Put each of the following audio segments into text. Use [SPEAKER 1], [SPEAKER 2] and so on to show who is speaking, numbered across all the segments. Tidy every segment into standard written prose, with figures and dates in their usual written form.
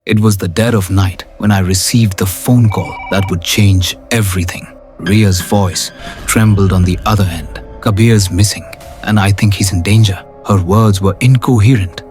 [SPEAKER 1] It was the dead of night when I received the phone call that would change everything. Rhea's voice trembled on the other end. Kabir's missing, and I think he's in danger. Her words were incoherent,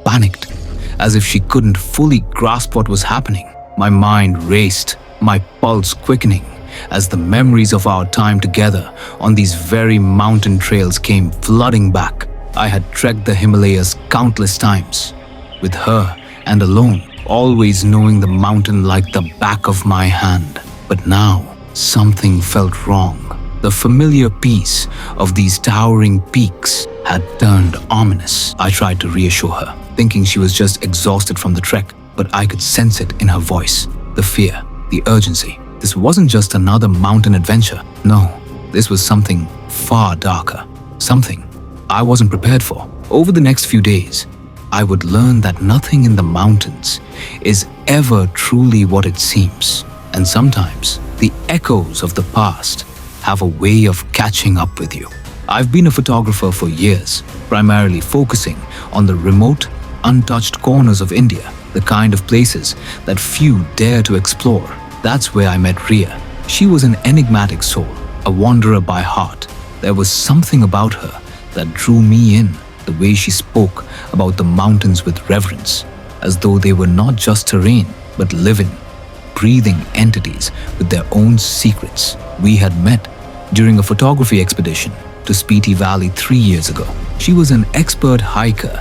[SPEAKER 1] panicked, as if she couldn't fully grasp what was happening. My mind raced, my pulse quickening, as the memories of our time together on these very mountain trails came flooding back. I had trekked the Himalayas countless times, with her and alone, always knowing the mountain like the back of my hand. But now, something felt wrong. The familiar peace of these towering peaks had turned ominous. I tried to reassure her, thinking she was just exhausted from the trek, but I could sense it in her voice. The fear, the urgency. This wasn't just another mountain adventure. No, this was something far darker. Something I wasn't prepared for. Over the next few days, I would learn that nothing in the mountains is ever truly what it seems. And sometimes, the echoes of the past have a way of catching up with you. I've been a photographer for years, primarily focusing on the remote, untouched corners of India, the kind of places that few dare to explore. That's where I met Rhea. She was an enigmatic soul, a wanderer by heart. There was something about her that drew me in, the way she spoke about the mountains with reverence, as though they were not just terrain, but living, breathing entities with their own secrets. We had met during a photography expedition to Spiti Valley 3 years ago. She was an expert hiker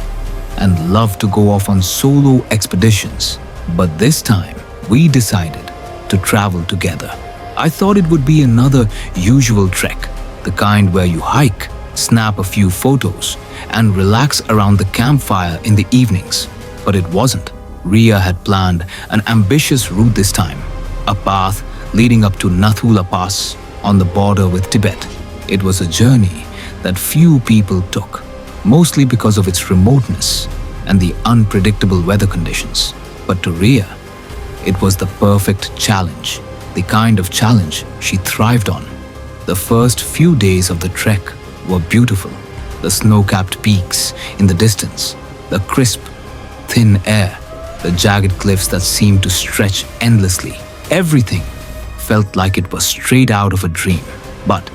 [SPEAKER 1] and loved to go off on solo expeditions. But this time, we decided to travel together. I thought it would be another usual trek, the kind where you hike, snap a few photos, and relax around the campfire in the evenings. But it wasn't. Rhea had planned an ambitious route this time, a path leading up to Nathula Pass on the border with Tibet. It was a journey that few people took, mostly because of its remoteness and the unpredictable weather conditions. But to Rhea, it was the perfect challenge, the kind of challenge she thrived on. The first few days of the trek were beautiful. The snow-capped peaks in the distance, the crisp, thin air, the jagged cliffs that seemed to stretch endlessly. Everything felt like it was straight out of a dream. But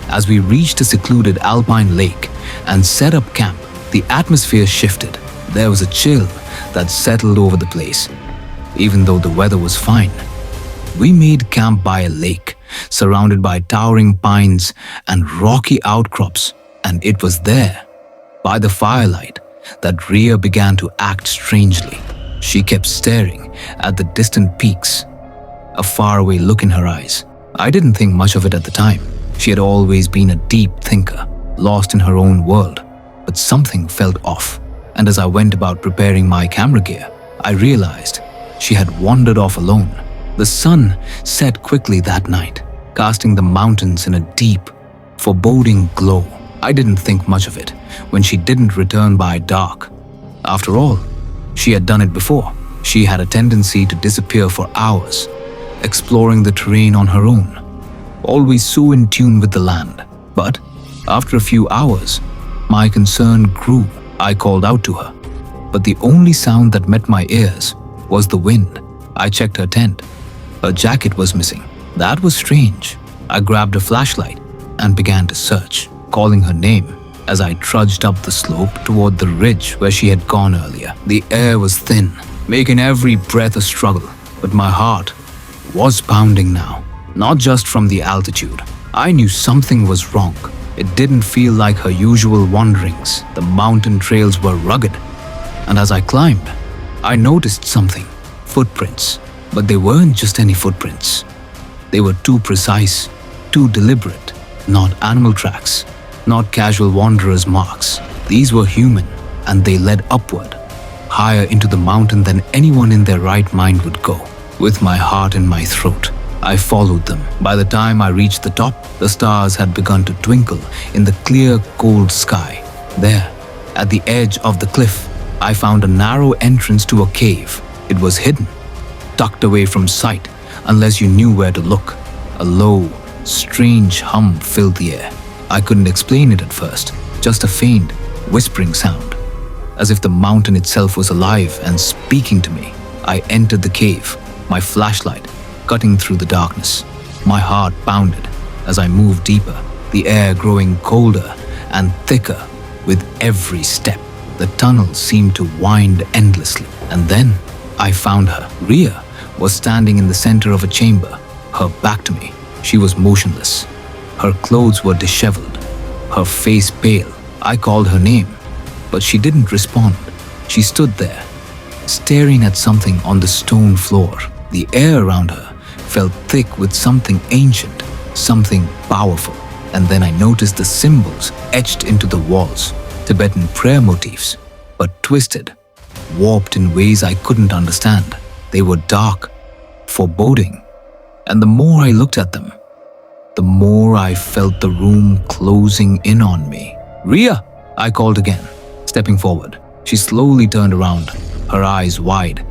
[SPEAKER 1] as we reached a secluded alpine lake and set up camp, the atmosphere shifted. There was a chill that settled over the place, even though the weather was fine. We made camp by a lake, surrounded by towering pines and rocky outcrops, and it was there, by the firelight, that Rhea began to act strangely. She kept staring at the distant peaks, a faraway look in her eyes. I didn't think much of it at the time. She had always been a deep thinker, lost in her own world. But something felt off, and as I went about preparing my camera gear, I realized she had wandered off alone. The sun set quickly that night, casting the mountains in a deep, foreboding glow. I didn't think much of it when she didn't return by dark. After all, she had done it before. She had a tendency to disappear for hours, exploring the terrain on her own, always so in tune with the land. But after a few hours, my concern grew. I called out to her, but the only sound that met my ears was the wind. I checked her tent. Her jacket was missing. That was strange. I grabbed a flashlight and began to search, calling her name as I trudged up the slope toward the ridge where she had gone earlier. The air was thin, making every breath a struggle, but my heart was pounding now, not just from the altitude. I knew something was wrong. It didn't feel like her usual wanderings. The mountain trails were rugged, and as I climbed, I noticed something. Footprints. But they weren't just any footprints. They were too precise, too deliberate. Not animal tracks, not casual wanderers' marks. These were human, and they led upward, higher into the mountain than anyone in their right mind would go. With my heart in my throat, I followed them. By the time I reached the top, the stars had begun to twinkle in the clear, cold sky. There, at the edge of the cliff, I found a narrow entrance to a cave. It was hidden, tucked away from sight unless you knew where to look. A low, strange hum filled the air. I couldn't explain it at first, just a faint, whispering sound, as if the mountain itself was alive and speaking to me. I entered the cave, my flashlight cutting through the darkness. My heart pounded as I moved deeper, the air growing colder and thicker with every step. The tunnel seemed to wind endlessly. And then I found her. Rhea was standing in the center of a chamber, her back to me. She was motionless. Her clothes were disheveled, her face pale. I called her name, but she didn't respond. She stood there, staring at something on the stone floor. The air around her felt thick with something ancient, something powerful. And then I noticed the symbols etched into the walls, Tibetan prayer motifs, but twisted, warped in ways I couldn't understand. They were dark, foreboding, and the more I looked at them, the more I felt the room closing in on me. "Rhea!" I called again, stepping forward. She slowly turned around, her eyes wide.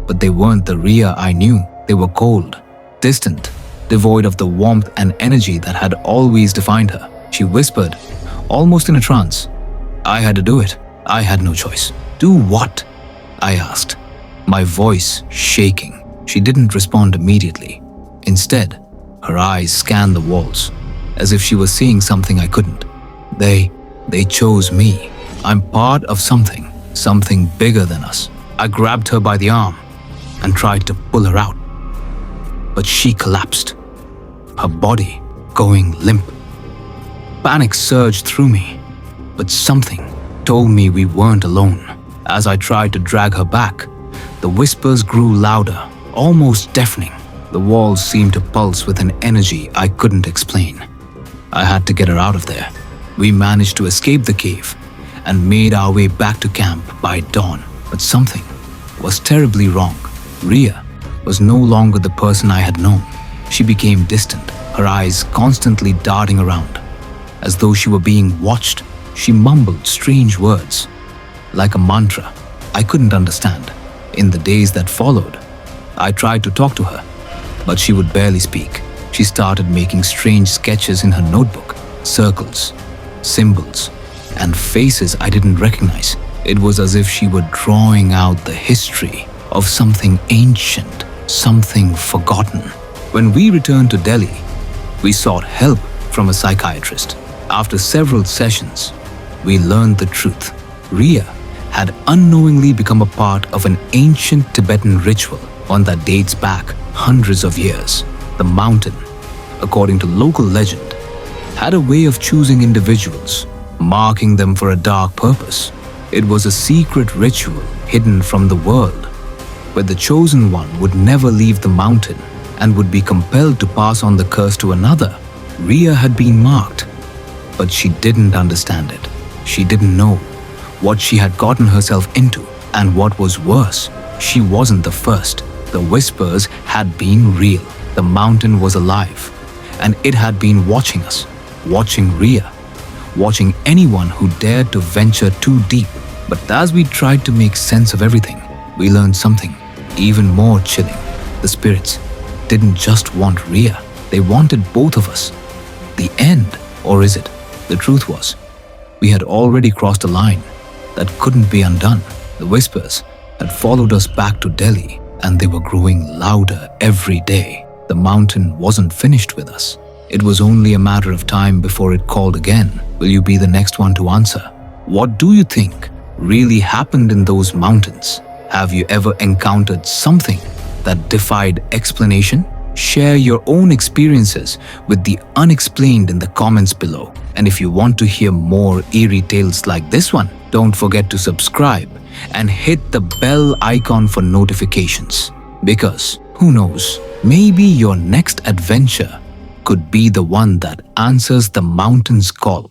[SPEAKER 1] But they weren't the Rhea I knew. They were cold, distant, devoid of the warmth and energy that had always defined her. She whispered, almost in a trance, "I had to do it. I had no choice." "Do what?" I asked, my voice shaking. She didn't respond immediately. Instead, her eyes scanned the walls, as if she was seeing something I couldn't. They chose me. I'm part of something bigger than us. I grabbed her by the arm and tried to pull her out. But she collapsed, her body going limp. Panic surged through me, but something told me we weren't alone. As I tried to drag her back, the whispers grew louder, almost deafening. The walls seemed to pulse with an energy I couldn't explain. I had to get her out of there. We managed to escape the cave and made our way back to camp by dawn. But something was terribly wrong. Rhea was no longer the person I had known. She became distant, her eyes constantly darting around. As though she were being watched, she mumbled strange words, like a mantra I couldn't understand. In the days that followed, I tried to talk to her, but she would barely speak. She started making strange sketches in her notebook, circles, symbols, and faces I didn't recognize. It was as if she were drawing out the history of something ancient, something forgotten. When we returned to Delhi, we sought help from a psychiatrist. After several sessions, we learned the truth. Rhea had unknowingly become a part of an ancient Tibetan ritual, one that dates back hundreds of years. The mountain, according to local legend, had a way of choosing individuals, marking them for a dark purpose. It was a secret ritual hidden from the world, where the chosen one would never leave the mountain and would be compelled to pass on the curse to another. Rhea had been marked, but she didn't understand it. She didn't know what she had gotten herself into, and what was worse, she wasn't the first. The whispers had been real. The mountain was alive, and it had been watching us, watching Rhea, watching anyone who dared to venture too deep. But as we tried to make sense of everything, we learned something even more chilling. The spirits didn't just want Rhea, they wanted both of us. The end, or is it? The truth was, we had already crossed a line that couldn't be undone. The whispers had followed us back to Delhi, and they were growing louder every day. The mountain wasn't finished with us. It was only a matter of time before it called again. Will you be the next one to answer? What do you think really happened in those mountains? Have you ever encountered something that defied explanation? Share your own experiences with the unexplained in the comments below. And if you want to hear more eerie tales like this one, don't forget to subscribe and hit the bell icon for notifications. Because who knows, maybe your next adventure could be the one that answers the mountain's call.